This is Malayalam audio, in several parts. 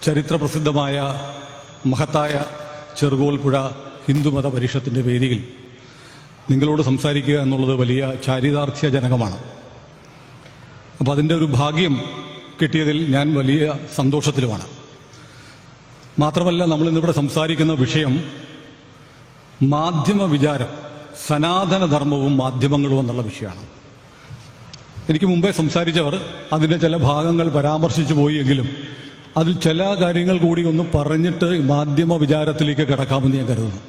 ചരിത്രപ്രസിദ്ധമായ മഹത്തായ ചെറുകോൽപ്പുഴ ഹിന്ദുമത പരിഷത്തിൻ്റെ വേദിയിൽ നിങ്ങളോട് സംസാരിക്കുക എന്നുള്ളത് വലിയ ചാരിതാർത്ഥ്യജനകമാണ്. അപ്പോൾ അതിൻ്റെ ഒരു ഭാഗ്യം കിട്ടിയതിൽ ഞാൻ വലിയ സന്തോഷത്തിലുമാണ്. മാത്രമല്ല, നമ്മളിന്നിവിടെ സംസാരിക്കുന്ന വിഷയം മാധ്യമ വിചാരം, സനാതനധർമ്മവും മാധ്യമങ്ങളും എന്നുള്ള വിഷയമാണ്. എനിക്ക് മുമ്പേ സംസാരിച്ചവർ അതിൻ്റെ ചില ഭാഗങ്ങൾ പരാമർശിച്ചു പോയി എങ്കിലും അതിൽ ചില കാര്യങ്ങൾ കൂടി ഒന്ന് പറഞ്ഞിട്ട് മാധ്യമ വിചാരത്തിലേക്ക് കിടക്കാമെന്ന് ഞാൻ കരുതുന്നു.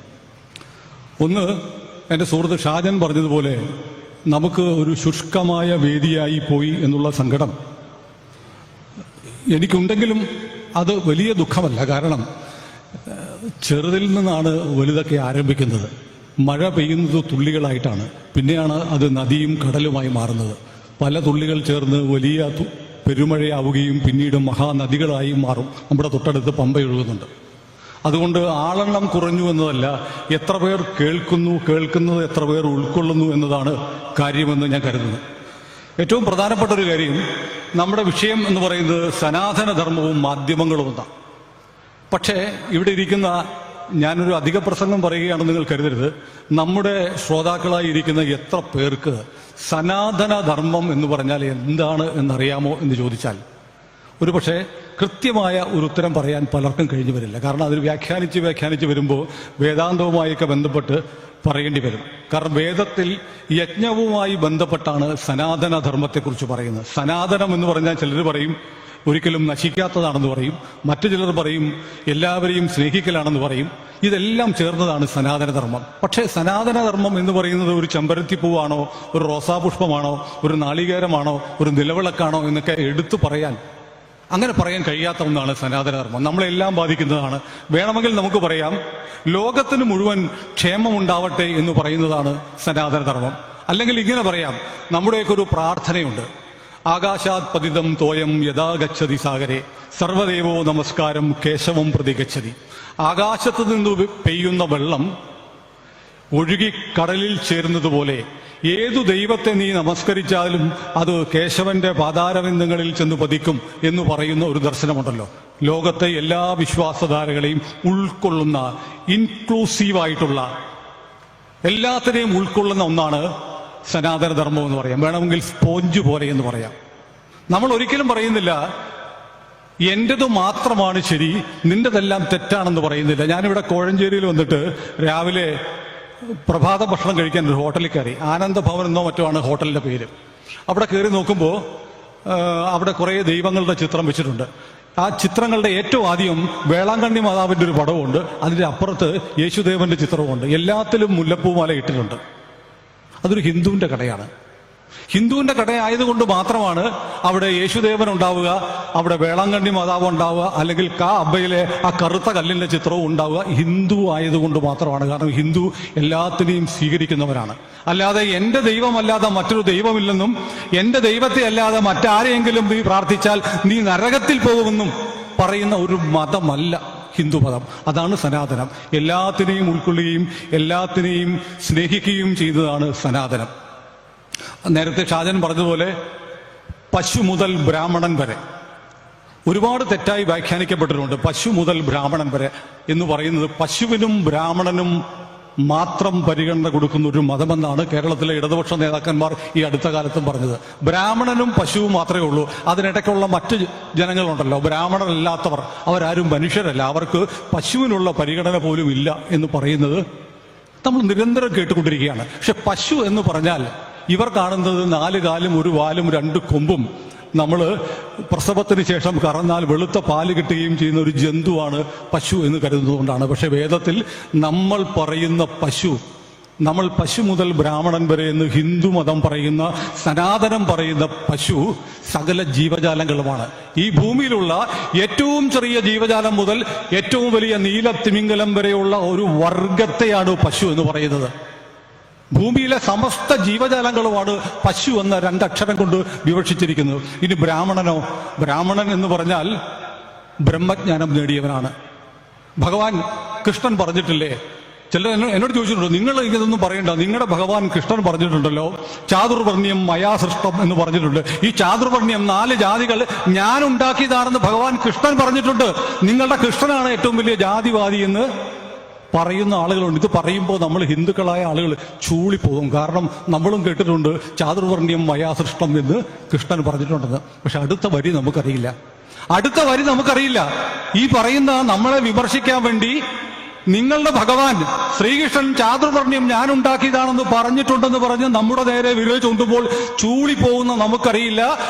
ഒന്ന്, എൻ്റെ സുഹൃത്ത് ഷാജൻ പറഞ്ഞതുപോലെ നമുക്ക് ഒരു ശുഷ്കമായ വേദിയായി പോയി എന്നുള്ള സങ്കടം എനിക്കുണ്ടെങ്കിലും അത് വലിയ ദുഃഖമല്ല. കാരണം ചെറുതിൽ നിന്നാണ് വലുതൊക്കെ ആരംഭിക്കുന്നത്. മഴ പെയ്യുന്നത് തുള്ളികളായിട്ടാണ്, പിന്നെയാണ് അത് നദിയും കടലുമായി മാറുന്നത്. പല തുള്ളികൾ ചേർന്ന് വലിയ പെരുമഴയാവുകയും പിന്നീട് മഹാനദികളായി മാറും. നമ്മുടെ തൊട്ടടുത്ത് പമ്പ ഒഴുകുന്നുണ്ട്. അതുകൊണ്ട് ആളെണ്ണം കുറഞ്ഞു എന്നതല്ല, എത്ര പേർ കേൾക്കുന്നത് എത്ര പേർ ഉൾക്കൊള്ളുന്നു എന്നതാണ് കാര്യമെന്ന് ഞാൻ കരുതുന്നു. ഏറ്റവും പ്രധാനപ്പെട്ട ഒരു കാര്യം, നമ്മുടെ വിഷയം എന്ന് പറയുന്നത് സനാതനധർമ്മവും മാധ്യമങ്ങളും എന്നാണ്. പക്ഷേ ഇവിടെ ഇരിക്കുന്ന ഞാനൊരു അധിക പ്രസംഗം പറയുകയാണെന്ന് നിങ്ങൾ കരുതരുത്. നമ്മുടെ ശ്രോതാക്കളായി ഇരിക്കുന്ന എത്ര പേർക്ക് സനാതനധർമ്മം എന്ന് പറഞ്ഞാൽ എന്താണ് എന്നറിയാമോ എന്ന് ചോദിച്ചാൽ ഒരു പക്ഷേ കൃത്യമായ ഒരു ഉത്തരം പറയാൻ പലർക്കും കഴിഞ്ഞു വരില്ല. കാരണം അതിൽ വ്യാഖ്യാനിച്ച് വരുമ്പോൾ വേദാന്തവുമായൊക്കെ ബന്ധപ്പെട്ട് പറയേണ്ടി വരും. കാരണം വേദത്തിൽ യജ്ഞവുമായി ബന്ധപ്പെട്ടാണ് സനാതനധർമ്മത്തെക്കുറിച്ച് പറയുന്നത്. സനാതനം എന്ന് പറഞ്ഞാൽ ചിലർ പറയും ഒരിക്കലും നശിക്കാത്തതാണെന്ന് പറയും, മറ്റു ചിലർ പറയും എല്ലാവരെയും സ്നേഹിക്കലാണെന്ന് പറയും. ഇതെല്ലാം ചേർന്നതാണ് സനാതനധർമ്മം. പക്ഷേ സനാതനധർമ്മം എന്ന് പറയുന്നത് ഒരു ചെമ്പരത്തിപ്പൂവാണോ, ഒരു റോസാപുഷ്പമാണോ, ഒരു നാളികേരമാണോ, ഒരു നിലവിളക്കാണോ എന്നൊക്കെ എടുത്തു പറയാൻ, അങ്ങനെ പറയാൻ കഴിയാത്ത ഒന്നാണ് സനാതനധർമ്മം. നമ്മളെല്ലാം ബാധിക്കുന്നതാണ്. വേണമെങ്കിൽ നമുക്ക് പറയാം ലോകത്തിന് മുഴുവൻ ക്ഷേമമുണ്ടാവട്ടെ എന്ന് പറയുന്നതാണ് സനാതനധർമ്മം. അല്ലെങ്കിൽ ഇങ്ങനെ പറയാം, നമ്മുടെയൊക്കെ ഒരു പ്രാർത്ഥനയുണ്ട്, ആകാശാത് പതിതം തോയം യഥാ ഗച്ഛതി സാഗരെ സർവദേവോ നമസ്കാരം കേശവം പ്രതി ഗച്ഛതി. ആകാശത്ത് നിന്ന് പെയ്യുന്ന വെള്ളം ഒഴുകി കടലിൽ ചേരുന്നതുപോലെ ഏതു ദൈവത്തെ നീ നമസ്കരിച്ചാലും അത് കേശവന്റെ പാതാരവിന്ദങ്ങളിൽ ചെന്ന് പതിക്കും എന്ന് പറയുന്ന ഒരു ദർശനമുണ്ടല്ലോ. ലോകത്തെ എല്ലാ വിശ്വാസധാരകളെയും ഉൾക്കൊള്ളുന്ന, ഇൻക്ലൂസീവായിട്ടുള്ള, എല്ലാത്തിനെയും ഉൾക്കൊള്ളുന്ന ഒന്നാണ് സനാതനധർമ്മം എന്ന് പറയാം. വേണമെങ്കിൽ സ്പോഞ്ച് പോലെ എന്ന് പറയാം. നമ്മൾ ഒരിക്കലും പറയുന്നില്ല എന്റേത് മാത്രമാണ് ശരി, നിന്റെതെല്ലാം തെറ്റാണെന്ന് പറയുന്നില്ല. ഞാനിവിടെ കോഴഞ്ചേരിയിൽ വന്നിട്ട് രാവിലെ പ്രഭാത ഭക്ഷണം കഴിക്കാൻ ഒരു ഹോട്ടലിൽ കയറി. ആനന്ദഭവൻ എന്നോ മറ്റോ ആണ് ഹോട്ടലിന്റെ പേര്. അവിടെ കയറി നോക്കുമ്പോൾ അവിടെ കുറേ ദൈവങ്ങളുടെ ചിത്രം വെച്ചിട്ടുണ്ട്. ആ ചിത്രങ്ങളുടെ ഏറ്റവും ആദ്യം വേളാങ്കണ്ണി മാതാവിന്റെ ഒരു പടവുണ്ട്, അതിന്റെ അപ്പുറത്ത് യേശുദേവന്റെ ചിത്രവുമുണ്ട്. എല്ലാത്തിലും മുല്ലപ്പൂമാല ഇട്ടിട്ടുണ്ട്. അതൊരു ഹിന്ദുവിന്റെ കടയാണ്. ഹിന്ദുവിന്റെ കടയായതുകൊണ്ട് മാത്രമാണ് അവിടെ യേശുദേവൻ ഉണ്ടാവുക, അവിടെ വേളാങ്കണ്ണി മാതാവ് ഉണ്ടാവുക, അല്ലെങ്കിൽ അബ്ബയിലെ ആ കറുത്ത കല്ലിന്റെ ചിത്രവും ഉണ്ടാവുക. ഹിന്ദു ആയതുകൊണ്ട് മാത്രമാണ്. കാരണം ഹിന്ദു എല്ലാത്തിനെയും സ്വീകരിക്കുന്നവരാണ്. അല്ലാതെ എന്റെ ദൈവമല്ലാതെ മറ്റൊരു ദൈവമില്ലെന്നും എന്റെ ദൈവത്തെ അല്ലാതെ മറ്റാരെയെങ്കിലും നീ പ്രാർത്ഥിച്ചാൽ നീ നരകത്തിൽ പോകുമെന്നും പറയുന്ന ഒരു മതമല്ല ഹിന്ദുമതം. അതാണ് സനാതനം. എല്ലാത്തിനെയും ഉൾക്കൊള്ളുകയും എല്ലാത്തിനെയും സ്നേഹിക്കുകയും ചെയ്യുന്നതാണ് സനാതനം. നേരത്തെ ഷാജൻ പറഞ്ഞതുപോലെ പശു മുതൽ ബ്രാഹ്മണൻ വരെ ഒരുപാട് തെറ്റായി വ്യാഖ്യാനിക്കപ്പെട്ടിട്ടുണ്ട്. പശു മുതൽ ബ്രാഹ്മണൻ വരെ എന്ന് പറയുന്നത് പശുവിനും ബ്രാഹ്മണനും മാത്രം പരിഗണന കൊടുക്കുന്ന ഒരു മതമെന്നാണ് കേരളത്തിലെ ഇടതുപക്ഷ നേതാക്കന്മാർ ഈ അടുത്ത കാലത്തും പറഞ്ഞത്. ബ്രാഹ്മണനും പശുവും മാത്രമേ ഉള്ളൂ. അതിനിടയ്ക്കുള്ള മറ്റ് ജനങ്ങളുണ്ടല്ലോ, ബ്രാഹ്മണരല്ലാത്തവർ, അവരാരും മനുഷ്യരല്ല, അവർക്ക് പശുവിനുള്ള പരിഗണന പോലും ഇല്ല എന്ന് പറയുന്നത് നമ്മൾ നിരന്തരം കേട്ടുകൊണ്ടിരിക്കുകയാണ്. പക്ഷെ പശു എന്ന് പറഞ്ഞാൽ ഇവർ കാണുന്നത് 4 കാലും 1 വാലും 2 കൊമ്പും നമ്മൾ പ്രസവത്തിന് ശേഷം കറന്നാൽ വെളുത്ത പാല് കിട്ടുകയും ചെയ്യുന്ന ഒരു ജന്തുവാണ് പശു എന്ന് കരുതുന്നതുകൊണ്ടാണ്. പക്ഷെ വേദത്തിൽ നമ്മൾ പറയുന്ന പശു, നമ്മൾ പശു മുതൽ ബ്രാഹ്മണൻ വരെ എന്ന് ഹിന്ദു മതം പറയുന്ന, സനാതനം പറയുന്ന പശു സകല ജീവജാലങ്ങളുമാണ്. ഈ ഭൂമിയിലുള്ള ഏറ്റവും ചെറിയ ജീവജാലം മുതൽ ഏറ്റവും വലിയ നീലത്തിമിംഗലം വരെയുള്ള ഒരു വർഗത്തെയാണ് പശു എന്ന് പറയുന്നത്. ഭൂമിയിലെ സമസ്ത ജീവജാലങ്ങളുമാണ് പശു എന്ന 2 അക്ഷരം കൊണ്ട് വിവക്ഷിച്ചിരിക്കുന്നത്. ഇനി ബ്രാഹ്മണനോ? ബ്രാഹ്മണൻ എന്ന് പറഞ്ഞാൽ ബ്രഹ്മജ്ഞാനം നേടിയവനാണ്. ഭഗവാൻ കൃഷ്ണൻ പറഞ്ഞിട്ടില്ലേ, ചിലർ എന്നോട് ചോദിച്ചിട്ടുണ്ട്, നിങ്ങൾ ഇതൊന്നും പറയണ്ട, നിങ്ങളുടെ ഭഗവാൻ കൃഷ്ണൻ പറഞ്ഞിട്ടുണ്ടല്ലോ ചാതുർവർണ്ണ്യം മയാ സൃഷ്ടം എന്ന് പറഞ്ഞിട്ടുണ്ട്. ഈ ചാതുർവർണ്ണ്യം 4 ജാതികൾ ഞാൻ ഉണ്ടാക്കിയതാണെന്ന് ഭഗവാൻ കൃഷ്ണൻ പറഞ്ഞിട്ടുണ്ട്. നിങ്ങളുടെ കൃഷ്ണനാണ് ഏറ്റവും വലിയ ജാതിവാദി എന്ന് പറയുന്ന ആളുകളുണ്ട്. ഇത് പറയുമ്പോൾ നമ്മൾ ഹിന്ദുക്കളായ ആളുകൾ ചൂളിപ്പോകും. കാരണം നമ്മളും കേട്ടിട്ടുണ്ട് ചാതുർവർണ്ണ്യം മയാ സൃഷ്ടം എന്ന് കൃഷ്ണൻ പറഞ്ഞിട്ടുണ്ടെന്ന്. പക്ഷെ അടുത്ത വരി നമുക്കറിയില്ല. ഈ പറയുന്ന നമ്മളെ വിമർശിക്കാൻ വേണ്ടി നിങ്ങളുടെ ഭഗവാൻ ശ്രീകൃഷ്ണൻ ചാതുർവർണ്ണ്യം ഞാൻ ഉണ്ടാക്കിയതാണെന്ന് പറഞ്ഞിട്ടുണ്ടെന്ന് പറഞ്ഞ് നമ്മുടെ നേരെ വിരൽ ചൂണ്ടുമ്പോൾ ചൂളിപ്പോകുന്ന നമുക്കറിയില്ല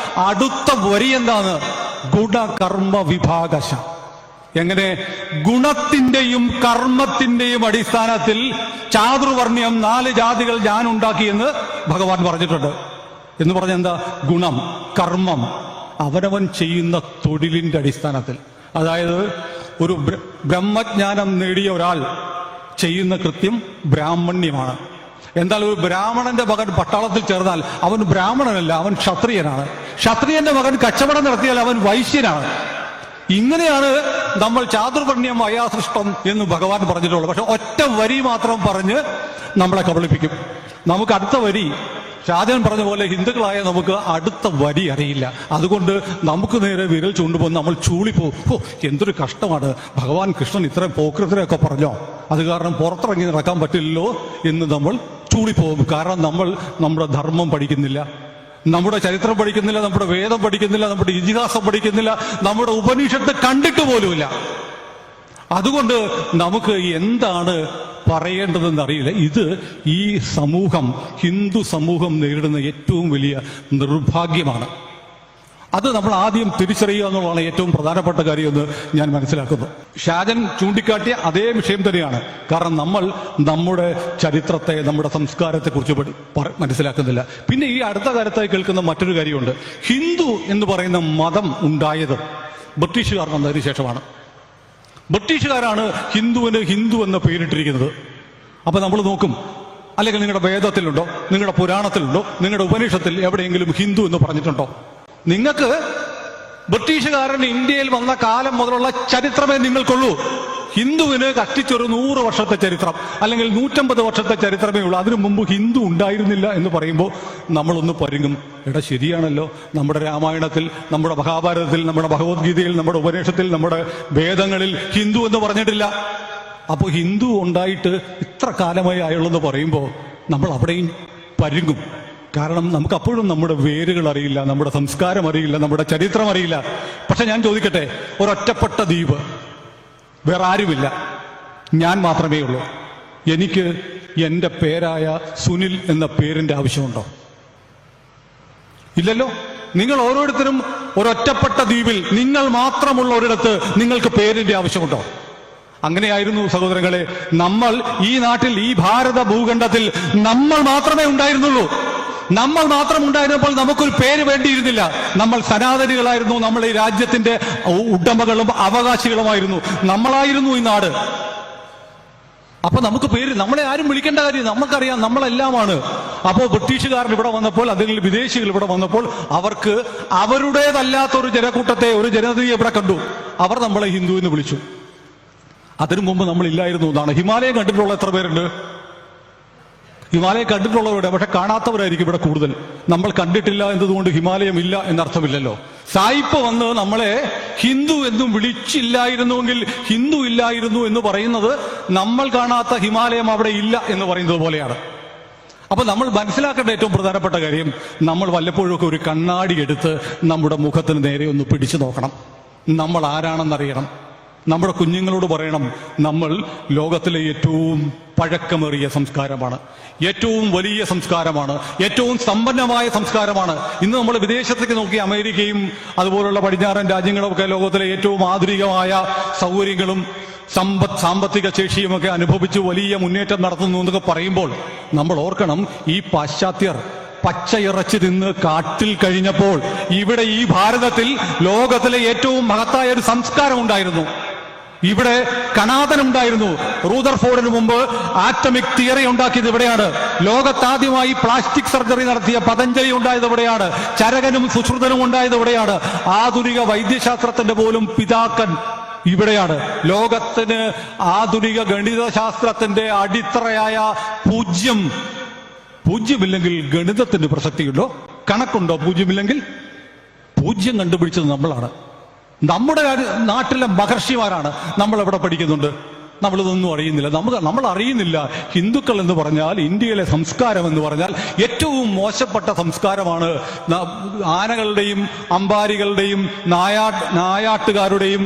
അടുത്ത വരി എന്താണ്. ഗുണകർമ്മ വിഭാഗശ. എങ്ങനെ ഗുണത്തിന്റെയും കർമ്മത്തിന്റെയും അടിസ്ഥാനത്തിൽ ചാതുർവർണ്ണ്യം 4 ജാതികൾ ഞാൻ ഉണ്ടാക്കിയെന്ന് ഭഗവാൻ പറഞ്ഞിട്ടുണ്ട്. എന്ന് പറഞ്ഞ എന്താ? ഗുണം, കർമ്മം അവനവൻ ചെയ്യുന്ന തൊഴിലിന്റെ അടിസ്ഥാനത്തിൽ. അതായത് ഒരു ബ്രഹ്മജ്ഞാനം നേടിയ ഒരാൾ ചെയ്യുന്ന കൃത്യം ബ്രാഹ്മണ്യമാണ്. എന്നാൽ ഒരു ബ്രാഹ്മണന്റെ മകൻ പട്ടാളത്തിൽ ചേർന്നാൽ അവൻ ബ്രാഹ്മണനല്ല, അവൻ ക്ഷത്രിയനാണ്. ക്ഷത്രിയന്റെ മകൻ കച്ചവടം നടത്തിയാൽ അവൻ വൈശ്യനാണ്. ഇങ്ങനെയാണ് നമ്മൾ ചാതുർവർണ്ണ്യം മയാ സൃഷ്ടം എന്ന് ഭഗവാൻ പറഞ്ഞിട്ടുള്ളത്. പക്ഷെ ഒറ്റ വരി മാത്രം പറഞ്ഞ് നമ്മളെ കബളിപ്പിക്കും. നമുക്ക് അടുത്ത വരി ഷാജൻ പറഞ്ഞ പോലെ ഹിന്ദുക്കളായ നമുക്ക് അടുത്ത വരി അറിയില്ല. അതുകൊണ്ട് നമുക്ക് നേരെ വിരൽ ചൂണ്ടുമ്പോൾ നമ്മൾ ചൂളിപ്പോകും. എന്തൊരു കഷ്ടമാണ്, ഭഗവാൻ കൃഷ്ണൻ ഇത്രയും പോക്രത്തിനൊക്കെ പറഞ്ഞോ, അത് കാരണം പുറത്തിറങ്ങി നടക്കാൻ പറ്റില്ലല്ലോ എന്ന് നമ്മൾ ചൂളിപ്പോകും. കാരണം നമ്മൾ നമ്മുടെ ധർമ്മം പഠിക്കുന്നില്ല, നമ്മുടെ ചരിത്രം പഠിക്കുന്നില്ല, നമ്മുടെ വേദം പഠിക്കുന്നില്ല, നമ്മുടെ ഇതിഹാസം പഠിക്കുന്നില്ല, നമ്മുടെ ഉപനിഷത്ത് കണ്ടിട്ട് പോലുമില്ല. അതുകൊണ്ട് നമുക്ക് എന്താണ് പറയേണ്ടതെന്ന് അറിയില്ല. ഇത് ഈ സമൂഹം, ഹിന്ദു സമൂഹം നേരിടുന്ന ഏറ്റവും വലിയ നിർഭാഗ്യമാണ്. അത് നമ്മൾ ആദ്യം തിരിച്ചറിയുക എന്നുള്ളതാണ് ഏറ്റവും പ്രധാനപ്പെട്ട കാര്യമെന്ന് ഞാൻ മനസ്സിലാക്കുന്നു. ഷാജൻ ചൂണ്ടിക്കാട്ടിയ അതേ വിഷയം തന്നെയാണ്. കാരണം നമ്മൾ നമ്മുടെ ചരിത്രത്തെ, നമ്മുടെ സംസ്കാരത്തെക്കുറിച്ച് മനസ്സിലാക്കുന്നില്ല. പിന്നെ ഈ അടുത്ത കാലത്തായി കേൾക്കുന്ന മറ്റൊരു കാര്യമുണ്ട്. ഹിന്ദു എന്ന് പറയുന്ന മതം ഉണ്ടായത് ബ്രിട്ടീഷുകാർ വന്നതിന് ശേഷമാണ്. ബ്രിട്ടീഷുകാരാണ് ഹിന്ദുവിന് ഹിന്ദു എന്ന പേരിട്ടിരിക്കുന്നത്. അപ്പൊ നമ്മൾ നോക്കും, അല്ലെങ്കിൽ നിങ്ങളുടെ വേദത്തിലുണ്ടോ, നിങ്ങളുടെ പുരാണത്തിലുണ്ടോ, നിങ്ങളുടെ ഉപനിഷത്തിൽ എവിടെയെങ്കിലും ഹിന്ദു എന്ന് പറഞ്ഞിട്ടുണ്ടോ? നിങ്ങൾക്ക് ബ്രിട്ടീഷുകാരൻ ഇന്ത്യയിൽ വന്ന കാലം മുതലുള്ള ചരിത്രമേ നിങ്ങൾക്കുള്ളൂ. ഹിന്ദുവിന് കഷ്ടിച്ചൊരു 100 വർഷത്തെ ചരിത്രം അല്ലെങ്കിൽ 150 വർഷത്തെ ചരിത്രമേ ഉള്ളൂ. അതിനു മുമ്പ് ഹിന്ദു ഉണ്ടായിരുന്നില്ല എന്ന് പറയുമ്പോൾ നമ്മളൊന്ന് പരുങ്ങും. എടാ ശരിയാണല്ലോ, നമ്മുടെ രാമായണത്തിൽ, നമ്മുടെ മഹാഭാരതത്തിൽ, നമ്മുടെ ഭഗവത്ഗീതയിൽ, നമ്മുടെ ഉപനിഷത്തിൽ, നമ്മുടെ വേദങ്ങളിൽ ഹിന്ദു എന്ന് പറഞ്ഞിട്ടില്ല. അപ്പോൾ ഹിന്ദു ഉണ്ടായിട്ട് ഇത്ര കാലമായി ആയുള്ളൂ എന്ന് പറയുമ്പോൾ നമ്മൾ അവിടെയും പരുങ്ങും. കാരണം നമുക്ക് അപ്പോഴും നമ്മുടെ വേരുകൾ അറിയില്ല, നമ്മുടെ സംസ്കാരം അറിയില്ല, നമ്മുടെ ചരിത്രം അറിയില്ല. പക്ഷെ ഞാൻ ചോദിക്കട്ടെ, ഒരൊറ്റപ്പെട്ട ദ്വീപ്, വേറെ ആരുമില്ല, ഞാൻ മാത്രമേ ഉള്ളൂ. എനിക്ക് എൻ്റെ പേരായ സുനിൽ എന്ന പേരിന്റെ ആവശ്യമുണ്ടോ? ഇല്ലല്ലോ. നിങ്ങൾ ഓരോരുത്തരും ഒരൊറ്റപ്പെട്ട ദ്വീപിൽ, നിങ്ങൾ മാത്രമുള്ള ഒരിടത്ത് നിങ്ങൾക്ക് പേരിന്റെ ആവശ്യമുണ്ടോ? അങ്ങനെയായിരുന്നു സഹോദരങ്ങളെ. നമ്മൾ ഈ നാട്ടിൽ, ഈ ഭാരത ഭൂഖണ്ഡത്തിൽ നമ്മൾ മാത്രമേ ഉണ്ടായിരുന്നുള്ളൂ. നമ്മൾ മാത്രം ഉണ്ടായിരുന്നപ്പോൾ നമുക്കൊരു പേര് വേണ്ടിയിരുന്നില്ല. നമ്മൾ സനാതനികളായിരുന്നു. നമ്മൾ ഈ രാജ്യത്തിന്റെ ഉടമകളും അവകാശികളുമായിരുന്നു. നമ്മളായിരുന്നു ഈ നാട്. അപ്പൊ നമുക്ക് പേര്, നമ്മളെ ആരും വിളിക്കേണ്ട കാര്യം നമുക്കറിയാം, നമ്മളെല്ലാമാണ്. അപ്പോ ബ്രിട്ടീഷുകാരൻ ഇവിടെ വന്നപ്പോൾ, അല്ലെങ്കിൽ വിദേശികൾ ഇവിടെ വന്നപ്പോൾ, അവർക്ക് അവരുടേതല്ലാത്ത ഒരു ജനക്കൂട്ടത്തെ, ഒരു ജനതയെ ഇവിടെ കണ്ടു. അവർ നമ്മളെ ഹിന്ദു എന്ന് വിളിച്ചു. അതിനു മുമ്പ് നമ്മളില്ലായിരുന്നു എന്നാണ്. ഹിമാലയം കണ്ടിട്ടുള്ള എത്ര പേരുണ്ട്? ഹിമാലയം കണ്ടിട്ടുള്ളവരുടെ, പക്ഷെ കാണാത്തവരായിരിക്കും ഇവിടെ കൂടുതൽ. നമ്മൾ കണ്ടിട്ടില്ല എന്നതുകൊണ്ട് ഹിമാലയം ഇല്ല എന്നർത്ഥമില്ലല്ലോ. സായിപ്പ് വന്ന് നമ്മളെ ഹിന്ദു എന്നും വിളിച്ചില്ലായിരുന്നുവെങ്കിൽ ഹിന്ദു ഇല്ലായിരുന്നു എന്ന് പറയുന്നത് നമ്മൾ കാണാത്ത ഹിമാലയം അവിടെ ഇല്ല എന്ന് പറയുന്നത് പോലെയാണ്. അപ്പൊ നമ്മൾ മനസ്സിലാക്കേണ്ട ഏറ്റവും പ്രധാനപ്പെട്ട കാര്യം, നമ്മൾ വല്ലപ്പോഴൊക്കെ ഒരു കണ്ണാടി എടുത്ത് നമ്മുടെ മുഖത്തിന് നേരെ ഒന്ന് പിടിച്ചു നോക്കണം. നമ്മൾ ആരാണെന്നറിയണം. നമ്മുടെ കുഞ്ഞുങ്ങളോട് പറയണം, നമ്മൾ ലോകത്തിലെ ഏറ്റവും പഴക്കമേറിയ സംസ്കാരമാണ്, ഏറ്റവും വലിയ സംസ്കാരമാണ്, ഏറ്റവും സമ്പന്നമായ സംസ്കാരമാണ്. ഇന്ന് നമ്മൾ വിദേശത്തേക്ക് നോക്കി, അമേരിക്കയും അതുപോലുള്ള പടിഞ്ഞാറൻ രാജ്യങ്ങളൊക്കെ ലോകത്തിലെ ഏറ്റവും ആധുനികമായ സൗകര്യങ്ങളും സാമ്പത്തിക ശേഷിയുമൊക്കെ അനുഭവിച്ച് വലിയ മുന്നേറ്റം നടത്തുന്നു എന്നൊക്കെ പറയുമ്പോൾ നമ്മൾ ഓർക്കണം, ഈ പാശ്ചാത്യർ പച്ചയിറച്ചി തിന്ന് കാട്ടിൽ കഴിഞ്ഞപ്പോൾ ഇവിടെ ഈ ഭാരതത്തിൽ ലോകത്തിലെ ഏറ്റവും മഹത്തായ ഒരു സംസ്കാരം ഉണ്ടായിരുന്നു. ഇവിടെ കണാദനുണ്ടായിരുന്നു. റൂദർഫോർഡിന് മുമ്പ് ആറ്റമിക് തിയറി ഉണ്ടാക്കിയത് ഇവിടെയാണ്. ലോകത്താദ്യമായി പ്ലാസ്റ്റിക് സർജറി നടത്തിയ പതഞ്ജലി ഉണ്ടായത് ഇവിടെയാണ്. ചരകനും സുശ്രുതനും ഉണ്ടായത് ഇവിടെയാണ്. ആധുനിക വൈദ്യശാസ്ത്രത്തിന്റെ പോലും പിതാക്കൻ ഇവിടെയാണ് ലോകത്തിന് ആധുനിക ഗണിതശാസ്ത്രത്തിന്റെ അടിത്തറയായ പൂജ്യമില്ലെങ്കിൽ ഗണിതത്തിന് പ്രസക്തിയുണ്ടോ? കണക്കുണ്ടോ പൂജ്യമില്ലെങ്കിൽ? പൂജ്യം കണ്ടുപിടിച്ചത് നമ്മളാണ്. നമ്മുടെ നാട്ടിലെ മഹർഷിമാരാണ്. നമ്മൾ എവിടെ പഠിക്കുന്നുണ്ട്? നമ്മളിതൊന്നും അറിയുന്നില്ല. നമ്മൾ അറിയുന്നില്ല. ഹിന്ദുക്കൾ എന്ന് പറഞ്ഞാൽ, ഇന്ത്യയിലെ സംസ്കാരം എന്ന് പറഞ്ഞാൽ ഏറ്റവും മോശപ്പെട്ട സംസ്കാരമാണ്. ആനകളുടെയും അമ്പാരികളുടെയും നായാട്ടുകാരുടെയും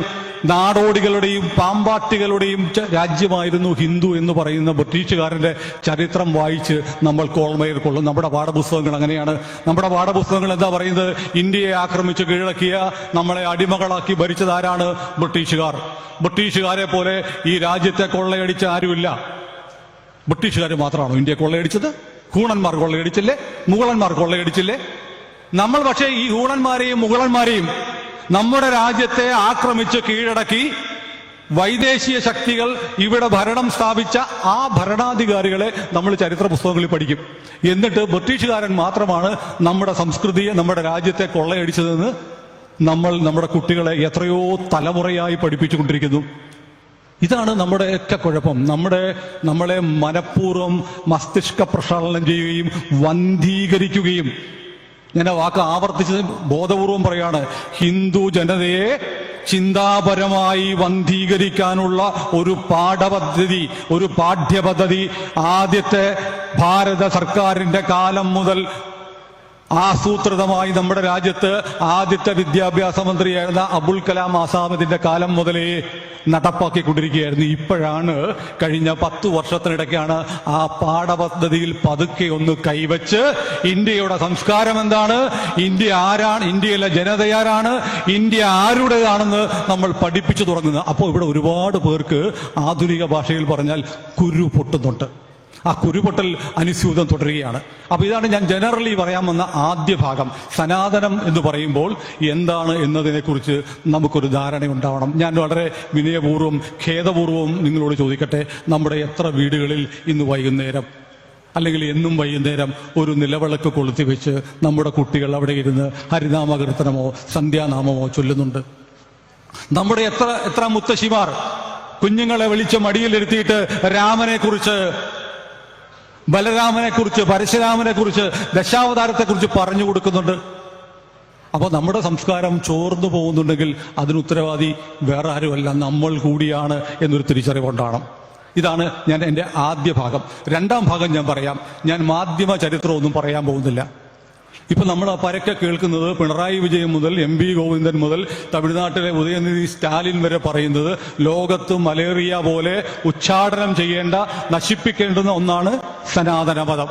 നാടോടികളുടെയും പാമ്പാട്ടികളുടെയും രാജ്യമായിരുന്നു ഹിന്ദു എന്ന് പറയുന്ന ബ്രിട്ടീഷുകാരന്റെ ചരിത്രം വായിച്ച് നമ്മൾ കോൾമയിൽ കൊള്ളും. നമ്മുടെ പാഠപുസ്തകങ്ങൾ അങ്ങനെയാണ്. നമ്മുടെ പാഠപുസ്തകങ്ങൾ എന്താ പറയുന്നത്? ഇന്ത്യയെ ആക്രമിച്ച് കീഴടക്കിയ, നമ്മളെ അടിമകളാക്കി ഭരിച്ചതാരാണ്? ബ്രിട്ടീഷുകാർ. ബ്രിട്ടീഷുകാരെ പോലെ ഈ രാജ്യത്തെ കൊള്ളയടിച്ച ആരുമില്ല. ബ്രിട്ടീഷുകാർ മാത്രമാണോ ഇന്ത്യയെ കൊള്ളയടിച്ചത്? ഹൂണന്മാർ കൊള്ളയടിച്ചില്ലേ? മുഗളന്മാർ കൊള്ളയടിച്ചില്ലേ? നമ്മൾ പക്ഷേ ഈ ഹൂണന്മാരെയും മുഗളന്മാരെയും നമ്മുടെ രാജ്യത്തെ ആക്രമിച്ച് കീഴടക്കി വൈദേശിക ശക്തികൾ ഇവിടെ ഭരണം സ്ഥാപിച്ച ആ ഭരണാധികാരികളെ നമ്മൾ ചരിത്ര പുസ്തകങ്ങളിൽ പഠിക്കും. എന്നിട്ട് ബ്രിട്ടീഷുകാരൻ മാത്രമാണ് നമ്മുടെ സംസ്കൃതിയെ, നമ്മുടെ രാജ്യത്തെ കൊള്ളയടിച്ചതെന്ന് നമ്മുടെ കുട്ടികളെ എത്രയോ തലമുറയായി പഠിപ്പിച്ചുകൊണ്ടിരിക്കുന്നു. ഇതാണ് നമ്മുടെയൊക്കെ കുഴപ്പം. നമ്മളെ മനഃപൂർവ്വം മസ്തിഷ്ക പ്രക്ഷാളനം ചെയ്യുകയും വന്ധീകരിക്കുകയും, ഞാൻ ആ വാക്ക് ആവർത്തിച്ച് ബോധപൂർവം പറയാണ്, ഹിന്ദു ജനതയെ ചിന്താപരമായി വന്ധീകരിക്കാനുള്ള ഒരു പാഠ്യപദ്ധതി ആദ്യത്തെ ഭാരത സർക്കാരിന്റെ കാലം മുതൽ ആസൂത്രിതമായി നമ്മുടെ രാജ്യത്ത് ആദ്യത്തെ വിദ്യാഭ്യാസ മന്ത്രിയായിരുന്ന അബുൽ കലാം ആസാദിന്റെ കാലം മുതലേ നടപ്പാക്കിക്കൊണ്ടിരിക്കുകയായിരുന്നു. ഇപ്പോഴാണ് കഴിഞ്ഞ 10 വർഷത്തിനിടയ്ക്കാണ് ആ പാഠപദ്ധതിയിൽ പതുക്കെ ഒന്ന് കൈവച്ച് ഇന്ത്യയുടെ സംസ്കാരം എന്താണ്, ഇന്ത്യ ആരാണ്, ഇന്ത്യയിലെ ജനതയാരാണ്, ഇന്ത്യ ആരുടേതാണെന്ന് നമ്മൾ പഠിപ്പിച്ചു തുടങ്ങുന്നത്. അപ്പോൾ ഇവിടെ ഒരുപാട് പേർക്ക് ആധുനിക ഭാഷയിൽ പറഞ്ഞാൽ കുരു പൊട്ടുന്നുണ്ട്. ആ കുരുപൊട്ടൽ അനുസ്യൂതം തുടരുകയാണ്. അപ്പൊ ഇതാണ് ഞാൻ ജനറലി പറയാൻ വന്ന ആദ്യ ഭാഗം. സനാതനം എന്ന് പറയുമ്പോൾ എന്താണ് എന്നതിനെക്കുറിച്ച് നമുക്കൊരു ധാരണ ഉണ്ടാവണം. ഞാൻ വളരെ വിനയപൂർവ്വം ഖേദപൂർവ്വം നിങ്ങളോട് ചോദിക്കട്ടെ, നമ്മുടെ എത്ര വീടുകളിൽ ഇന്ന് വൈകുന്നേരം അല്ലെങ്കിൽ എന്നും വൈകുന്നേരം ഒരു നിലവിളക്ക് കൊളുത്തി വെച്ച് നമ്മുടെ കുട്ടികൾ അവിടെ ഇരുന്ന് ഹരിനാമകീർത്തനമോ സന്ധ്യാനാമമോ ചൊല്ലുന്നുണ്ട്? നമ്മുടെ എത്ര മുത്തശ്ശിമാർ കുഞ്ഞുങ്ങളെ വിളിച്ച് മടിയിലിരുത്തിയിട്ട് രാമനെ കുറിച്ച്, ബലരാമനെ കുറിച്ച്, പരശുരാമനെ കുറിച്ച്, ദശാവതാരത്തെക്കുറിച്ച് പറഞ്ഞു കൊടുക്കുന്നുണ്ട്? അപ്പോൾ നമ്മുടെ സംസ്കാരം ചോർന്നു പോകുന്നുണ്ടെങ്കിൽ അതിന് ഉത്തരവാദി വേറെ ആരുമല്ല, നമ്മൾ കൂടിയാണ് എന്നൊരു തിരിച്ചറിവുണ്ടാണ്. ഇതാണ് ഞാൻ എൻ്റെ ആദ്യ ഭാഗം. രണ്ടാം ഭാഗം ഞാൻ പറയാം. ഞാൻ മാധ്യമ ചരിത്രമൊന്നും പറയാൻ പോകുന്നില്ല. ഇപ്പൊ നമ്മൾ പരക്കെ കേൾക്കുന്നത് പിണറായി വിജയൻ മുതൽ MP ഗോവിന്ദൻ മുതൽ തമിഴ്നാട്ടിലെ ഉദയനിധി സ്റ്റാലിൻ വരെ പറയുന്നത് ലോകത്ത് മലേറിയ പോലെ ഉച്ചാടനം ചെയ്യേണ്ട, നശിപ്പിക്കേണ്ടുന്ന ഒന്നാണ് സനാതന മതം.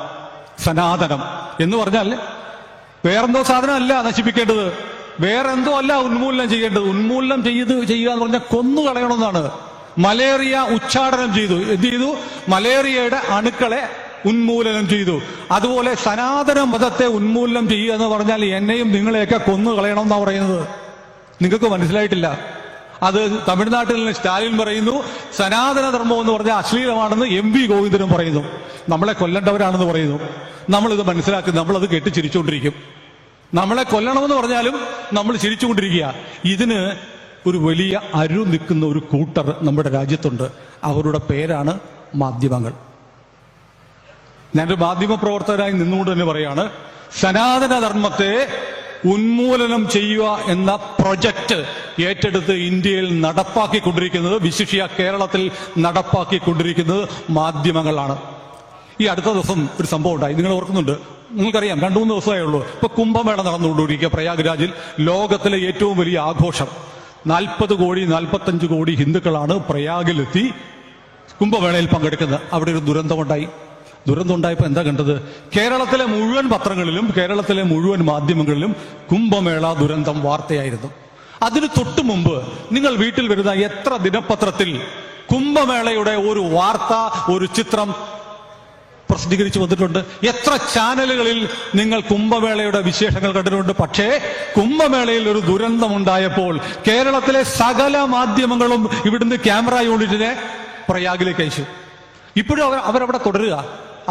സനാതനം എന്ന് പറഞ്ഞാൽ വേറെന്തോ സാധനമല്ല നശിപ്പിക്കേണ്ടത്, വേറെന്തോ അല്ല ഉന്മൂലനം ചെയ്യേണ്ടത്. ഉന്മൂലനം ചെയ്യുക എന്ന് പറഞ്ഞാൽ കൊന്നുകളയണമെന്നാണ്. മലേറിയ ഉച്ചാടനം ചെയ്തു. എന്ത് ചെയ്തു? മലേറിയയുടെ അണുക്കളെ ഉന്മൂലനം ചെയ്തു. അതുപോലെ സനാതന മതത്തെ ഉന്മൂലനം ചെയ്യുക എന്ന് പറഞ്ഞാൽ എന്നെയും നിങ്ങളെയൊക്കെ കൊന്നു കളയണം എന്നാ പറയുന്നത്. നിങ്ങൾക്ക് മനസ്സിലായിട്ടില്ല. അത് തമിഴ്നാട്ടിൽ നിന്ന് സ്റ്റാലിൻ പറയുന്നു. സനാതന ധർമ്മം എന്ന് പറഞ്ഞാൽ അശ്ലീലമാണെന്ന് MP ഗോവിന്ദനും പറയുന്നു. നമ്മളെ കൊല്ലേണ്ടവരാണെന്ന് പറയുന്നു. നമ്മളിത് മനസ്സിലാക്കി നമ്മളത് കേട്ട് ചിരിച്ചുകൊണ്ടിരിക്കും. നമ്മളെ കൊല്ലണമെന്ന് പറഞ്ഞാലും നമ്മൾ ചിരിച്ചുകൊണ്ടിരിക്കുക. ഇതിന് ഒരു വലിയ നിൽക്കുന്ന ഒരു കൂട്ടർ നമ്മുടെ രാജ്യത്തുണ്ട്. അവരുടെ പേരാണ് മാധ്യമങ്ങൾ. ഞാനൊരു മാധ്യമ പ്രവർത്തകനായി നിന്നുകൊണ്ട് തന്നെ പറയാണ്, സനാതന ധർമ്മത്തെ ഉന്മൂലനം ചെയ്യുക എന്ന പ്രൊജക്ട് ഏറ്റെടുത്ത് ഇന്ത്യയിൽ നടപ്പാക്കിക്കൊണ്ടിരിക്കുന്നത്, വിശിഷ്യ കേരളത്തിൽ നടപ്പാക്കിക്കൊണ്ടിരിക്കുന്നത് മാധ്യമങ്ങളാണ്. ഈ അടുത്ത ദിവസം ഒരു സംഭവം ഉണ്ടായി, നിങ്ങൾ ഓർക്കുന്നുണ്ട്? നിങ്ങൾക്കറിയാം, 2-3 ദിവസമേ ഉള്ളൂ. ഇപ്പൊ കുംഭമേള നടന്നുകൊണ്ടിരിക്കുക പ്രയാഗ്രാജിൽ. ലോകത്തിലെ ഏറ്റവും വലിയ ആഘോഷം. 40 കോടി 45 കോടി ഹിന്ദുക്കളാണ് പ്രയാഗിലെത്തി കുംഭമേളയിൽ പങ്കെടുക്കുന്നത്. അവിടെ ഒരു ദുരന്തമുണ്ടായി. ദുരന്തമുണ്ടായപ്പോൾ എന്താ കണ്ടത്? കേരളത്തിലെ മുഴുവൻ പത്രങ്ങളിലും കേരളത്തിലെ മുഴുവൻ മാധ്യമങ്ങളിലും കുംഭമേള ദുരന്തം വാർത്തയായിരുന്നു. അതിന് തൊട്ടു മുമ്പ് നിങ്ങൾ വീട്ടിൽ വരുന്ന എത്ര ദിനപത്രത്തിൽ കുംഭമേളയുടെ ഒരു വാർത്ത, ഒരു ചിത്രം പ്രസിദ്ധീകരിച്ചു വന്നിട്ടുണ്ട്? എത്ര ചാനലുകളിൽ നിങ്ങൾ കുംഭമേളയുടെ വിശേഷങ്ങൾ കണ്ടിട്ടുണ്ട്? പക്ഷേ കുംഭമേളയിൽ ഒരു ദുരന്തമുണ്ടായപ്പോൾ കേരളത്തിലെ സകല മാധ്യമങ്ങളും ഇവിടുന്ന് ക്യാമറ യൂണിറ്റിനെ പ്രയാഗിലേക്ക് അയച്ചു. ഇപ്പോഴും അവരവിടെ തുടരുക.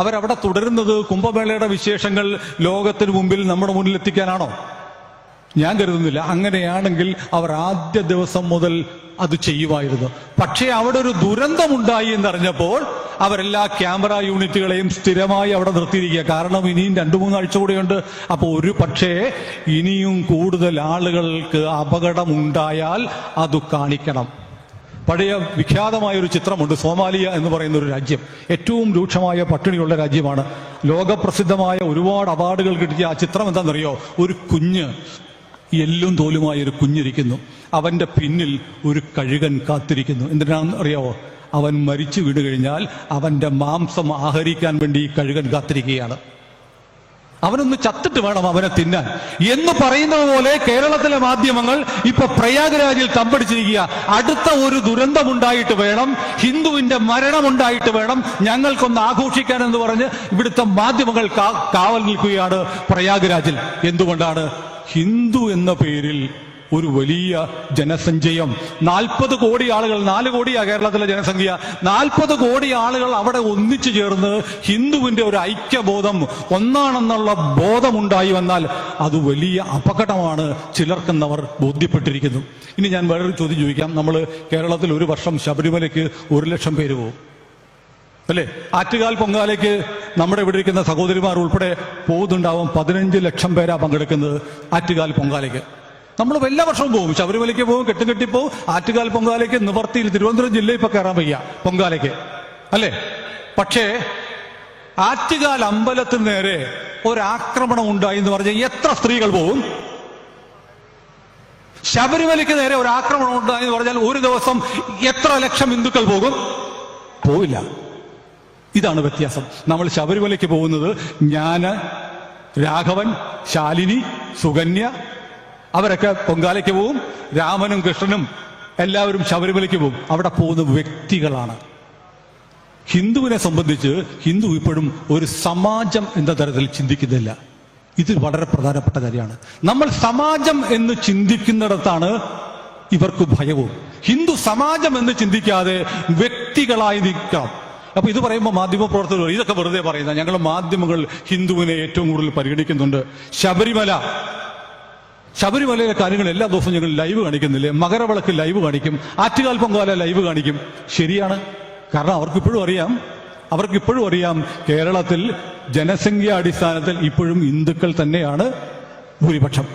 അവരവിടെ തുടരുന്നത് കുംഭമേളയുടെ വിശേഷങ്ങൾ ലോകത്തിന് മുമ്പിൽ നമ്മുടെ മുന്നിൽ എത്തിക്കാനാണോ? ഞാൻ കരുതുന്നില്ല. അങ്ങനെയാണെങ്കിൽ അവർ ആദ്യ ദിവസം മുതൽ അത് ചെയ്യുമായിരുന്നു. പക്ഷേ അവിടെ ഒരു ദുരന്തമുണ്ടായി എന്നറിഞ്ഞപ്പോൾ അവരെല്ലാ ക്യാമറ യൂണിറ്റുകളെയും സ്ഥിരമായി അവിടെ നിർത്തിയിരിക്കുക. കാരണം ഇനിയും 2-3 ആഴ്ച കൂടെയുണ്ട്. അപ്പോൾ ഒരു പക്ഷേ ഇനിയും കൂടുതൽ ആളുകൾക്ക് അപകടമുണ്ടായാൽ അത് കാണിക്കണം. പഴയ വിഖ്യാതമായ ഒരു ചിത്രമുണ്ട്. സോമാലിയ എന്ന് പറയുന്ന ഒരു രാജ്യം ഏറ്റവും രൂക്ഷമായ പട്ടിണിയുള്ള രാജ്യമാണ്. ലോകപ്രസിദ്ധമായ ഒരുപാട് അവാർഡുകൾ കിട്ടിയ ആ ചിത്രം എന്താണെന്നറിയോ? ഒരു കുഞ്ഞ്, എല്ലും തോലുമായ ഒരു കുഞ്ഞിരിക്കുന്നു. അവന്റെ പിന്നിൽ ഒരു കഴുകൻ കാത്തിരിക്കുന്നു. എന്തിനാണെന്ന് അറിയാവോ? അവൻ മരിച്ചു വീണു കഴിഞ്ഞാൽ അവന്റെ മാംസം ആഹരിക്കാൻ വേണ്ടി ഈ കഴുകൻ കാത്തിരിക്കുകയാണ്. അവനൊന്ന് ചത്തിട്ട് വേണം അവനെ തിന്നാൻ എന്ന് പറയുന്നത് പോലെ കേരളത്തിലെ മാധ്യമങ്ങൾ ഇപ്പൊ പ്രയാഗ്രാജിൽ തമ്പടിച്ചിരിക്കുക. അടുത്ത ഒരു ദുരന്തമുണ്ടായിട്ട് വേണം, ഹിന്ദുവിന്റെ മരണമുണ്ടായിട്ട് വേണം ഞങ്ങൾക്കൊന്ന് ആഘോഷിക്കാൻ എന്ന് പറഞ്ഞ് ഇവിടുത്തെ മാധ്യമങ്ങൾ കാവൽ നിൽക്കുകയാണ് പ്രയാഗ്രാജിൽ. എന്തുകൊണ്ടാണ്? ഹിന്ദു എന്ന പേരിൽ ഒരു വലിയ ജനസഞ്ചയം, 40 കോടി ആളുകൾ, 4 കോടിയാ കേരളത്തിലെ ജനസംഖ്യ, 40 കോടി ആളുകൾ അവിടെ ഒന്നിച്ചു ചേർന്ന് ഹിന്ദുവിന്റെ ഒരു ഐക്യബോധം, ഒന്നാണെന്നുള്ള ബോധമുണ്ടായി വന്നാൽ അത് വലിയ അപകടമാണ് ചിലർക്കെന്നവർ ബോധ്യപ്പെട്ടിരിക്കുന്നു. ഇനി ഞാൻ വേറൊരു ചോദ്യം ചോദിക്കാം. നമ്മൾ കേരളത്തിൽ ഒരു വർഷം ശബരിമലയ്ക്ക് 1 ലക്ഷം പേര് പോകും അല്ലേ? ആറ്റുകാൽ പൊങ്കാലയ്ക്ക് നമ്മുടെ ഇവിടെ ഇരിക്കുന്ന സഹോദരിമാർ ഉൾപ്പെടെ പോകുന്നുണ്ടാവും. 15 ലക്ഷം പേരാ പങ്കെടുക്കുന്നത് ആറ്റുകാൽ പൊങ്കാലയ്ക്ക്. നമ്മൾ എല്ലാ വർഷവും പോകും, ശബരിമലയ്ക്ക് പോകും, കെട്ടിപ്പോവും. ആറ്റുകാൽ പൊങ്കാലയ്ക്ക് നിവർത്തിയിൽ തിരുവനന്തപുരം ജില്ലയിൽ ഇപ്പൊ കയറാൻ വയ്യ പൊങ്കാലയ്ക്ക് അല്ലേ? പക്ഷേ ആറ്റുകാൽ അമ്പലത്തിന് നേരെ ഒരാക്രമണം ഉണ്ടായി എന്ന് പറഞ്ഞാൽ എത്ര സ്ത്രീകൾ പോകും? ശബരിമലയ്ക്ക് നേരെ ഒരാക്രമണം ഉണ്ടായി എന്ന് പറഞ്ഞാൽ ഒരു ദിവസം എത്ര ലക്ഷം ഹിന്ദുക്കൾ പോകും? പോവില്ല. ഇതാണ് വ്യത്യാസം. നമ്മൾ ശബരിമലയ്ക്ക് പോകുന്നത് ഞാന്, രാഘവൻ, ശാലിനി, സുകന്യ, അവരൊക്കെ പൊങ്കാലയ്ക്ക് പോവും. രാമനും കൃഷ്ണനും എല്ലാവരും ശബരിമലയ്ക്ക് പോവും. അവിടെ പോകുന്ന വ്യക്തികളാണ്. ഹിന്ദുവിനെ സംബന്ധിച്ച് ഹിന്ദു ഇപ്പോഴും ഒരു സമാജം എന്ന തരത്തിൽ ചിന്തിക്കുന്നില്ല. ഇത് വളരെ പ്രധാനപ്പെട്ട കാര്യമാണ്. നമ്മൾ സമാജം എന്ന് ചിന്തിക്കുന്നിടത്താണ് ഇവർക്ക് ഭയവും. ഹിന്ദു സമാജം എന്ന് ചിന്തിക്കാതെ വ്യക്തികളായി നിൽക്കാം. അപ്പൊ ഇത് പറയുമ്പോൾ മാധ്യമപ്രവർത്തകർ ഇതൊക്കെ വെറുതെ പറയുന്ന, ഞങ്ങൾ മാധ്യമങ്ങൾ ഹിന്ദുവിനെ ഏറ്റവും കൂടുതൽ പരിഗണിക്കുന്നുണ്ട്. ശബരിമലയിലെ കാര്യങ്ങൾ എല്ലാ ദിവസവും ഞങ്ങൾ ലൈവ് കാണിക്കുന്നില്ലേ? മകരവിളക്ക് ലൈവ് കാണിക്കും, ആറ്റുകാൽ പൊങ്കാല ലൈവ് കാണിക്കും. ശരിയാണ്. കാരണം അവർക്കിപ്പോഴും അറിയാം കേരളത്തിൽ ജനസംഖ്യാ അടിസ്ഥാനത്തിൽ ഇപ്പോഴും ഹിന്ദുക്കൾ തന്നെയാണ് ഭൂരിപക്ഷം.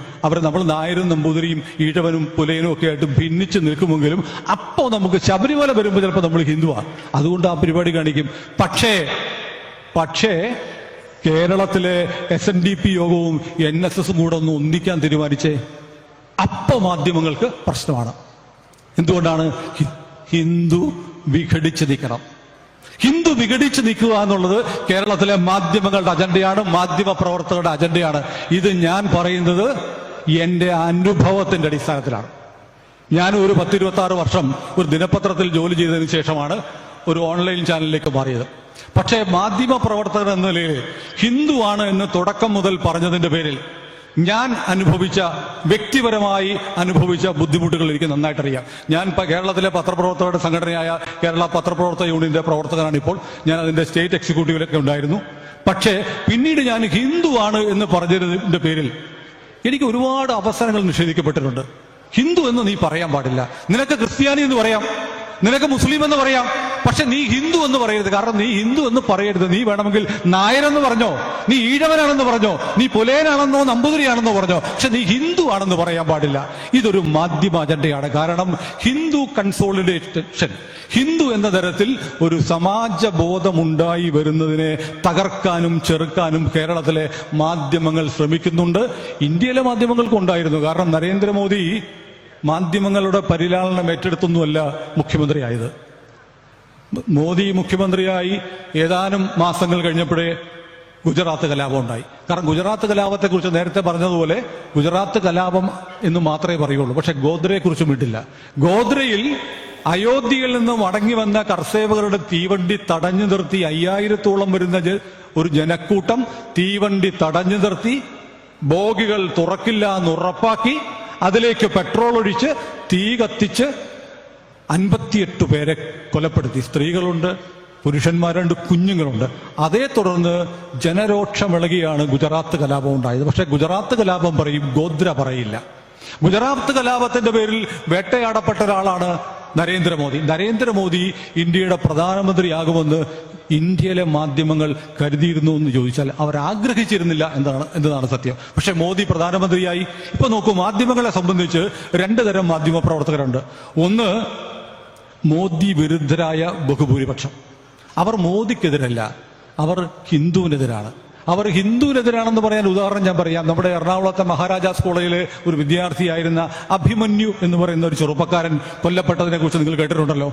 നമ്മൾ നായരും നമ്പൂതിരിയും ഈഴവനും പുലയനും ഒക്കെ ആയിട്ട് ഭിന്നിച്ച് നിൽക്കുമെങ്കിലും അപ്പോൾ നമുക്ക് ശബരിമല വരുമ്പോൾ ചിലപ്പോൾ നമ്മൾ ഹിന്ദുവാണ്, അതുകൊണ്ട് ആ പരിപാടി കാണിക്കും. പക്ഷേ കേരളത്തിലെ SNDP യോഗവും NSSും കൂടെ ഒന്ന് ഒന്നിക്കാൻ തീരുമാനിച്ചേ, അപ്പോ മാധ്യമങ്ങൾക്ക് പ്രശ്നമാണ്. എന്തുകൊണ്ടാണ്? ഹിന്ദു വിഘടിച്ച് നിൽക്കണം. ഹിന്ദു വിഘടിച്ച് നിൽക്കുക എന്നുള്ളത് കേരളത്തിലെ മാധ്യമങ്ങളുടെ അജണ്ടയാണ്, മാധ്യമ പ്രവർത്തകരുടെ അജണ്ടയാണ്. ഇത് ഞാൻ പറയുന്നത് എന്റെ അനുഭവത്തിന്റെ അടിസ്ഥാനത്തിലാണ്. ഞാൻ ഒരു 10-26 വർഷം ഒരു ദിനപത്രത്തിൽ ജോലി ചെയ്തതിനു ശേഷമാണ് ഒരു ഓൺലൈൻ ചാനലിലേക്ക് മാറിയത്. പക്ഷേ മാധ്യമ പ്രവർത്തകർ എന്ന നിലയിൽ ഹിന്ദുവാണ് എന്ന് തുടക്കം മുതൽ പറഞ്ഞതിന്റെ പേരിൽ ഞാൻ വ്യക്തിപരമായി അനുഭവിച്ച ബുദ്ധിമുട്ടുകൾ എനിക്ക് നന്നായിട്ടറിയാം. ഞാൻ കേരളത്തിലെ പത്രപ്രവർത്തകരുടെ സംഘടനയായ കേരള പത്രപ്രവർത്തക യൂണിയന്റെ പ്രവർത്തകനാണ് ഇപ്പോൾ. ഞാൻ അതിന്റെ സ്റ്റേറ്റ് എക്സിക്യൂട്ടീവിലൊക്കെ ഉണ്ടായിരുന്നു. പക്ഷേ പിന്നീട് ഞാൻ ഹിന്ദുവാണ് എന്ന് പറഞ്ഞതിന്റെ പേരിൽ എനിക്ക് ഒരുപാട് അവസരങ്ങൾ നിഷേധിക്കപ്പെട്ടിട്ടുണ്ട്. ഹിന്ദു എന്ന് നീ പറയാൻ പാടില്ല, നിനക്ക് ക്രിസ്ത്യാനി എന്ന് പറയാം, നിനക്ക് മുസ്ലിം എന്ന് പറയാം, പക്ഷെ നീ ഹിന്ദു എന്ന് പറയരുത്. കാരണം നീ ഹിന്ദു എന്ന് പറയരുത്. നീ വേണമെങ്കിൽ നായരെന്ന് പറഞ്ഞോ, നീ ഈഴവനാണെന്ന് പറഞ്ഞോ, നീ പുലയനാണെന്നോ നമ്പൂതിരിയാണെന്നോ പറഞ്ഞോ, പക്ഷെ നീ ഹിന്ദു ആണെന്ന് പറയാൻ പാടില്ല. ഇതൊരു മാധ്യമ അജണ്ടയാണ്. കാരണം ഹിന്ദു കൺസോളിഡേഷൻ, ഹിന്ദു എന്ന തരത്തിൽ ഒരു സമാജബോധമുണ്ടായി വരുന്നതിനെ തകർക്കാനും ചെറുക്കാനും കേരളത്തിലെ മാധ്യമങ്ങൾ ശ്രമിക്കുന്നുണ്ട്. ഇന്ത്യയിലെ മാധ്യമങ്ങൾക്കും ഉണ്ടായിരുന്നു. കാരണം നരേന്ദ്രമോദി മാധ്യമങ്ങളുടെ പരിലാളനം ഏറ്റെടുത്തൊന്നുമല്ല മുഖ്യമന്ത്രിയായത്. മോദി മുഖ്യമന്ത്രിയായി ഏതാനും മാസങ്ങൾ കഴിഞ്ഞപ്പോഴേ ഗുജറാത്ത് കലാപം ഉണ്ടായി. കാരണം ഗുജറാത്ത് കലാപത്തെക്കുറിച്ച് നേരത്തെ പറഞ്ഞതുപോലെ ഗുജറാത്ത് കലാപം എന്ന് മാത്രമേ പറയുള്ളൂ, പക്ഷെ ഗോദ്രയെ കുറിച്ചും വിട്ടില്ല. ഗോദ്രയിൽ അയോധ്യയിൽ നിന്ന് മടങ്ങി വന്ന കർഷകരുടെ തീവണ്ടി തടഞ്ഞു നിർത്തി 5000-ഓളം വരുന്ന ഒരു ജനക്കൂട്ടം തീവണ്ടി തടഞ്ഞു നിർത്തി ബോഗികൾ തുറക്കില്ല എന്ന് ഉറപ്പാക്കി അതിലേക്ക് പെട്രോൾ ഒഴിച്ച് തീ കത്തിച്ച് 58 പേരെ കൊലപ്പെടുത്തി. സ്ത്രീകളുണ്ട്, പുരുഷന്മാർ 2 കുഞ്ഞുങ്ങളുണ്ട്. അതേ തുടർന്ന് ജനരോക്ഷമിളകിയാണ് ഗുജറാത്ത് കലാപം ഉണ്ടായത്. പക്ഷെ ഗുജറാത്ത് കലാപം പറയും, ഗോദ്ര പറയില്ല. ഗുജറാത്ത് കലാപത്തിന്റെ പേരിൽ വേട്ടയാടപ്പെട്ട ഒരാളാണ് നരേന്ദ്രമോദി. നരേന്ദ്രമോദി ഇന്ത്യയുടെ പ്രധാനമന്ത്രിയാകുമെന്ന് ഇന്ത്യയിലെ മാധ്യമങ്ങൾ കരുതിയിരുന്നു എന്ന് ചോദിച്ചാൽ അവർ ആഗ്രഹിച്ചിരുന്നില്ല എന്നതാണ് സത്യം. പക്ഷെ മോദി പ്രധാനമന്ത്രിയായി. ഇപ്പൊ നോക്കൂ, മാധ്യമങ്ങളെ സംബന്ധിച്ച് 2 തരം മാധ്യമ പ്രവർത്തകരുണ്ട്. ഒന്ന്, മോദി വിരുദ്ധരായ ബഹുഭൂരിപക്ഷം. അവർ മോദിക്കെതിരല്ല, അവർ ഹിന്ദുവിനെതിരാണ്. അവർ ഹിന്ദുവിനെതിരാണെന്ന് പറയാൻ ഉദാഹരണം ഞാൻ പറയാം. നമ്മുടെ എറണാകുളത്തെ മഹാരാജാസ് കോളേജിലെ ഒരു വിദ്യാർത്ഥിയായിരുന്ന അഭിമന്യു എന്ന് പറയുന്ന ഒരു ചെറുപ്പക്കാരൻ കൊല്ലപ്പെട്ടതിനെ കുറിച്ച് നിങ്ങൾ കേട്ടിട്ടുണ്ടല്ലോ.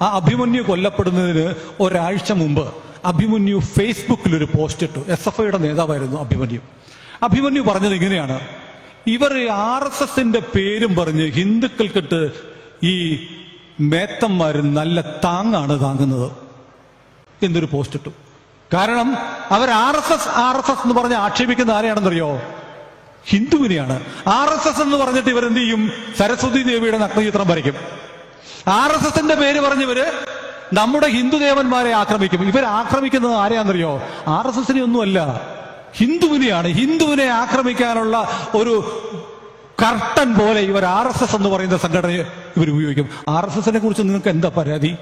ആ അഭിമന്യു കൊല്ലപ്പെടുന്നതിന് ഒരാഴ്ച മുമ്പ് അഭിമന്യു ഫേസ്ബുക്കിൽ ഒരു പോസ്റ്റ് ഇട്ടു. SFIയുടെ നേതാവായിരുന്നു അഭിമന്യു. അഭിമന്യു പറഞ്ഞത് ഇങ്ങനെയാണ്: ഇവർ RSSന്റെ പേരും പറഞ്ഞ് ഹിന്ദുക്കൾക്കിട്ട് ഈ മേത്തന്മാർ നല്ല താങ്ങാണ് താങ്ങുന്നത് എന്നൊരു പോസ്റ്റ് ഇട്ടു. കാരണം അവർ RSS എന്ന് പറഞ്ഞ് ആക്ഷേപിക്കുന്ന ആരെയാണെന്നറിയോ? ഹിന്ദുവിനെയാണ്. RSS എന്ന് പറഞ്ഞിട്ട് ഇവരെന്ത് ചെയ്യും? സരസ്വതി ദേവിയുടെ നഗ്നചിത്രം വരയ്ക്കും. RSSന്റെ പേര് പറഞ്ഞവര് നമ്മുടെ ഹിന്ദുദേവന്മാരെ ആക്രമിക്കും. ഇവർ ആക്രമിക്കുന്നത് ആരെയാണെന്നറിയോ? RSSനെ ഒന്നുമല്ല, ഹിന്ദുവിനെയാണ്. ഹിന്ദുവിനെ ആക്രമിക്കാനുള്ള ഒരു കർട്ടൻ പോലെ ഇവർ RSS എന്ന് പറയുന്ന സംഘടനയെ ഇവർ ഉപയോഗിക്കും. RSSനെ കുറിച്ച് നിങ്ങൾക്ക് എന്താ പരാതി?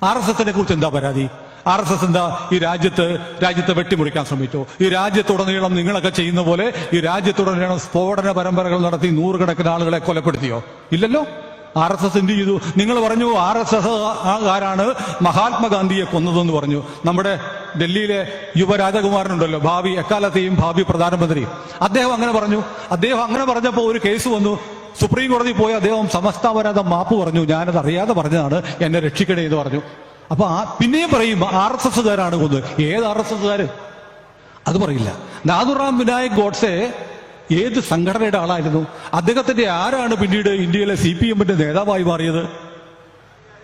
RSSനെ കുറിച്ച് എന്താ പരാതി? RSS എന്താ ഈ രാജ്യത്തെ വെട്ടിമുറിക്കാൻ ശ്രമിച്ചോ? ഈ രാജ്യത്തുടനീളം നിങ്ങളൊക്കെ ചെയ്യുന്ന പോലെ ഈ രാജ്യത്തുടനീളം സ്ഫോടന പരമ്പരകൾ നടത്തി 100 കണക്കിന് ആളുകളെ കൊലപ്പെടുത്തിയോ? ഇല്ലല്ലോ. RSS എന്ത് ചെയ്തു? നിങ്ങൾ പറഞ്ഞു RSS ആരാണ് മഹാത്മാഗാന്ധിയെ കൊന്നതെന്ന് പറഞ്ഞു. നമ്മുടെ ഡൽഹിയിലെ യുവരാജകുമാരനുണ്ടല്ലോ, എക്കാലത്തെയും ഭാവി പ്രധാനമന്ത്രി, അദ്ദേഹം അങ്ങനെ പറഞ്ഞു. അദ്ദേഹം അങ്ങനെ പറഞ്ഞപ്പോൾ ഒരു കേസ് വന്നു. സുപ്രീം കോടതി പോയി അദ്ദേഹം സമസ്താപരാധ മാപ്പ് പറഞ്ഞു. ഞാനത് അറിയാതെ പറഞ്ഞതാണ്, എന്നെ രക്ഷിക്കണേ എന്ന് പറഞ്ഞു. അപ്പൊ പിന്നെയും പറയും RSSകാരാണ് കൊന്നത്. ഏത് RSSകാര്? അത് പറയില്ല. നാഥുറാം വിനായക് ഗോഡ്സെ ഏത് സംഘടനയുടെ ആളായിരുന്നു? അദ്ദേഹത്തിന്റെ ആരാണ് പിന്നീട് ഇന്ത്യയിലെ CPMന്റെ നേതാവായി മാറിയത്?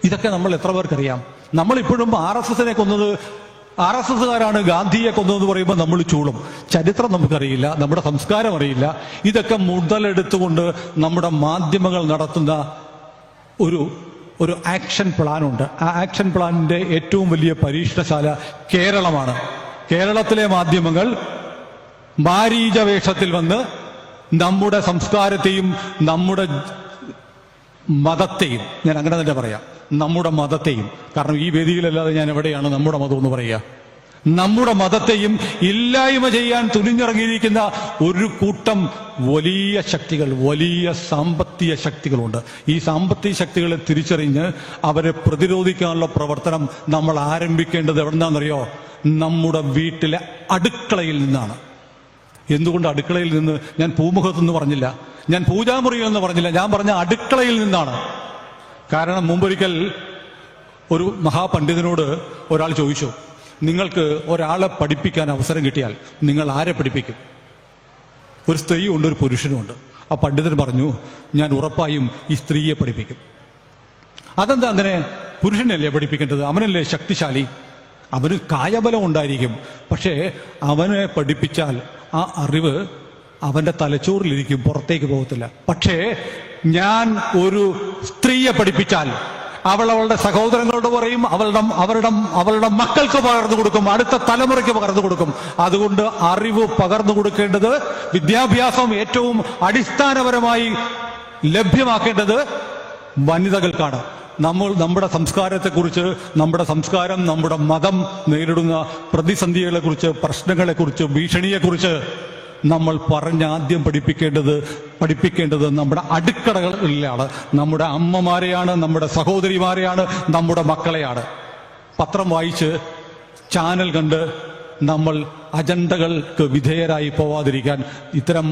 ഇതൊക്കെ നമ്മൾ എത്ര പേർക്കറിയാം? നമ്മളിപ്പോഴും RSSനെ കൊന്നത്, RSSകാരാണ് ഗാന്ധിയെ കൊന്നതെന്ന് പറയുമ്പോൾ നമ്മൾ ചൂളും. ചരിത്രം നമുക്കറിയില്ല, നമ്മുടെ സംസ്കാരം അറിയില്ല. ഇതൊക്കെ മുതലെടുത്തുകൊണ്ട് നമ്മുടെ മാധ്യമങ്ങൾ നടത്തുന്ന ഒരു ആക്ഷൻ പ്ലാനുണ്ട്. ആ ആക്ഷൻ പ്ലാനിന്റെ ഏറ്റവും വലിയ പരീക്ഷണശാല കേരളമാണ്. കേരളത്തിലെ മാധ്യമങ്ങൾ മാരീച വേഷത്തിൽ വന്ന് നമ്മുടെ സംസ്കാരത്തെയും നമ്മുടെ മതത്തെയും, ഞാൻ അങ്ങനെ തന്നെ പറയാം, നമ്മുടെ മതത്തെയും, കാരണം ഈ വേദിയിലല്ലാതെ ഞാൻ എവിടെയാണ് നമ്മുടെ മതം എന്ന് പറയുക, നമ്മുടെ മതത്തെയും ഇല്ലായ്മ ചെയ്യാൻ തുനിഞ്ഞിറങ്ങിയിരിക്കുന്ന ഒരു കൂട്ടം വലിയ ശക്തികൾ, വലിയ സാമ്പത്തിക ശക്തികളുണ്ട്. ഈ സാമ്പത്തിക ശക്തികളെ തിരിച്ചറിഞ്ഞ് അവരെ പ്രതിരോധിക്കാനുള്ള പ്രവർത്തനം നമ്മൾ ആരംഭിക്കേണ്ടത് എവിടെന്നാണെന്നറിയോ? നമ്മുടെ വീട്ടിലെ അടുക്കളയിൽ നിന്നാണ്. എന്തുകൊണ്ട് അടുക്കളയിൽ നിന്ന്? ഞാൻ പൂമുഖത്തെന്ന് പറഞ്ഞില്ല, ഞാൻ പൂജാമുറിയിൽ എന്ന് പറഞ്ഞില്ല, ഞാൻ പറഞ്ഞ അടുക്കളയിൽ നിന്നാണ്. കാരണം മുമ്പൊരിക്കൽ ഒരു മഹാപണ്ഡിതനോട് ഒരാൾ ചോദിച്ചു, നിങ്ങൾക്ക് ഒരാളെ പഠിപ്പിക്കാൻ അവസരം കിട്ടിയാൽ നിങ്ങൾ ആരെ പഠിപ്പിക്കും? ഒരു സ്ത്രീയുണ്ട്, ഒരു പുരുഷനുമുണ്ട്. ആ പണ്ഡിതൻ പറഞ്ഞു, ഞാൻ ഉറപ്പായും ഈ സ്ത്രീയെ പഠിപ്പിക്കും. അതെന്താ അങ്ങനെ? പുരുഷനല്ലേ പഠിപ്പിക്കേണ്ടത്, അവനല്ലേ ശക്തിശാലി, അവന് കായബലം ഉണ്ടായിരിക്കും. പക്ഷേ അവനെ പഠിപ്പിച്ചാൽ ആ അറിവ് അവന്റെ തലച്ചോറിലിരിക്കും, പുറത്തേക്ക് പോകത്തില്ല. പക്ഷേ ഞാൻ ഒരു സ്ത്രീയെ പഠിപ്പിച്ചാൽ അവളുടെ സഹോദരങ്ങളോട് പറയും, അവളുടെ മക്കൾക്ക് പകർന്നു കൊടുക്കും, അടുത്ത തലമുറയ്ക്ക് പകർന്നു കൊടുക്കും. അതുകൊണ്ട് അറിവ് പകർന്നു കൊടുക്കേണ്ടത്, വിദ്യാഭ്യാസം ഏറ്റവും അടിസ്ഥാനപരമായി ലഭ്യമാക്കേണ്ടത് വനിതകൾക്കാണ്. നമ്മുടെ സംസ്കാരത്തെക്കുറിച്ച്, നമ്മുടെ സംസ്കാരം, നമ്മുടെ മതം നേരിടുന്ന പ്രതിസന്ധികളെക്കുറിച്ച്, പ്രശ്നങ്ങളെക്കുറിച്ച്, ഭീഷണിയെക്കുറിച്ച് നമ്മൾ ആദ്യം പഠിപ്പിക്കേണ്ടത് നമ്മുടെ അടുക്കളകളിലാണ്. നമ്മുടെ അമ്മമാരെയാണ്, നമ്മുടെ സഹോദരിമാരെയാണ്, നമ്മുടെ മക്കളെയാണ്. പത്രം വായിച്ച്, ചാനൽ കണ്ട് നമ്മൾ അജണ്ടകൾക്ക് വിധേയരായി പോവാതിരിക്കാൻ ഇത്തരം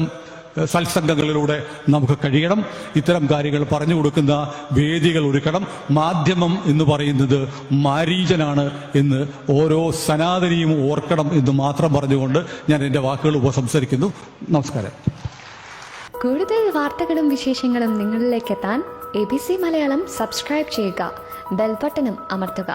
സത്സംഗങ്ങളിലൂടെ നമുക്ക് കഴിയണം. ഇത്തരം കാര്യങ്ങൾ പറഞ്ഞു കൊടുക്കുന്ന വേദികൾ ഒരുക്കണം. മാധ്യമം എന്ന് പറയുന്നത് മാരീചനാണ് എന്ന് ഓരോ സനാതനിയും ഓർക്കണം എന്ന് മാത്രം പറഞ്ഞുകൊണ്ട് ഞാൻ എൻ്റെ വാക്കുകൾ ഉപസംഹരിക്കുന്നു. നമസ്കാരം. കൂടുതൽ വാർത്തകളും വിശേഷങ്ങളും നിങ്ങളിലേക്ക് എത്താൻ ABC മലയാളം സബ്സ്ക്രൈബ് ചെയ്യുക, ബെൽ ബട്ടണും അമർത്തുക.